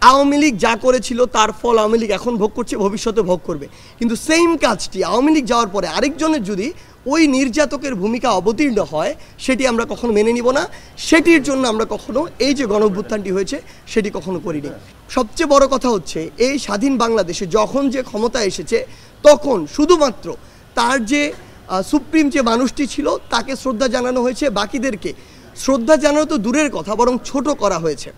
আওয়ামী লীগ যা করেছিল তার ফল আওয়ামী লীগ এখন ভোগ করছে, ভবিষ্যতে ভোগ করবে। কিন্তু সেম কাজটি আওয়ামী লীগ যাওয়ার পরে আরেকজনের যদি ওই নির্যাতকের ভূমিকা অবতীর্ণ হয়, সেটি আমরা কখনো মেনে নিব না। সেটির জন্য আমরা কখনো এই যে গণঅভ্যুত্থানটি হয়েছে সেটি কখনো করিনি। সবচেয়ে বড় কথা হচ্ছে, এই স্বাধীন বাংলাদেশে যখন যে ক্ষমতা এসেছে তখন শুধুমাত্র তার যে সুপ্রিম যে মানুষটি ছিল তাকে শ্রদ্ধা জানানো হয়েছে, বাকিদেরকে শ্রদ্ধা জানানো তো দূরের কথা, বরং ছোট করা হয়েছে।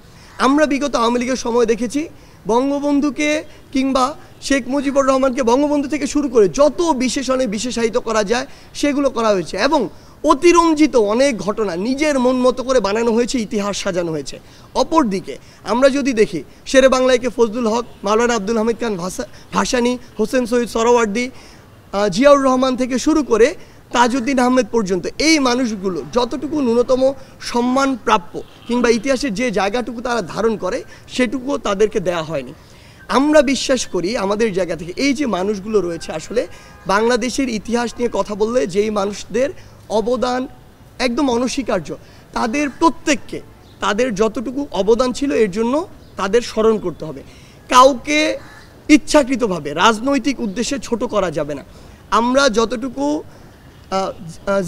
আমরা বিগত আওয়ামী লীগের সময় দেখেছি বঙ্গবন্ধুকে কিংবা শেখ মুজিবুর রহমানকে বঙ্গবন্ধু থেকে শুরু করে যত বিশেষণে বিশেষায়িত করা যায় সেগুলো করা হয়েছে, এবং অতিরঞ্জিত অনেক ঘটনা নিজের মন মতো করে বানানো হয়েছে, ইতিহাস সাজানো হয়েছে। অপরদিকে আমরা যদি দেখি শেরে বাংলাকে ফজলুল হক, মাওলানা আব্দুল হামিদ খান ভাসানী, হোসেন শহীদ সরওয়ার্দী, জিয়াউর রহমান থেকে শুরু করে তাজউদ্দিন আহমেদ পর্যন্ত এই মানুষগুলো যতটুকু ন্যূনতম সম্মান প্রাপ্য কিংবা ইতিহাসের যে জায়গাটুকু তারা ধারণ করে সেটুকুও তাদেরকে দেয়া হয়নি। আমরা বিশ্বাস করি আমাদের জায়গা থেকে এই যে মানুষগুলো রয়েছে, আসলে বাংলাদেশের ইতিহাস নিয়ে কথা বললে যেই মানুষদের অবদান একদম অনস্বীকার্য, তাদের প্রত্যেককে তাদের যতটুকু অবদান ছিল এর জন্য তাদের স্মরণ করতে হবে। কাউকে ইচ্ছাকৃতভাবে রাজনৈতিক উদ্দেশ্যে ছোট করা যাবে না। আমরা যতটুকু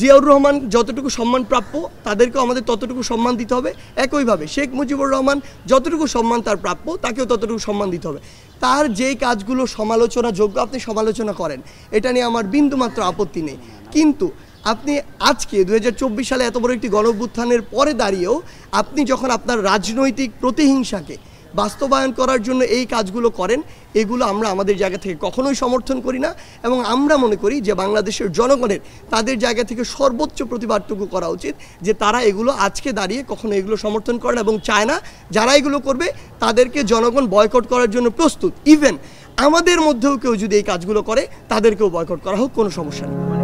জিয়াউর রহমান যতটুকু সম্মান প্রাপ্য তাদেরকেও আমাদের ততটুকু সম্মান দিতে হবে। একইভাবে শেখ মুজিবুর রহমান যতটুকু সম্মান তার প্রাপ্য তাকেও ততটুকু সম্মান দিতে হবে। তার যেই কাজগুলো সমালোচনা যোগ্য আপনি সমালোচনা করেন, এটা নিয়ে আমার বিন্দুমাত্র আপত্তি নেই। কিন্তু আপনি আজকে 2024 সালে এত বড় একটি গণঅভ্যুত্থানের পরে দাঁড়িয়েও আপনি যখন আপনার রাজনৈতিক প্রতিহিংসাকে বাস্তবায়ন করার জন্য এই কাজগুলো করেন, এগুলো আমরা আমাদের জায়গা থেকে কখনোই সমর্থন করি না। এবং আমরা মনে করি যে বাংলাদেশের জনগণের তাদের জায়গা থেকে সর্বোচ্চ প্রতিবাদটুকু করা উচিত, যে তারা এগুলো আজকে দাঁড়িয়ে কখনো এগুলো সমর্থন করে না এবং চায় না যারা এগুলো করবে তাদেরকে জনগণ বয়কট করার জন্য প্রস্তুত। ইভেন আমাদের মধ্যেও কেউ যদি এই কাজগুলো করে তাদেরকেও বয়কট করা হোক, কোনো সমস্যা নেই।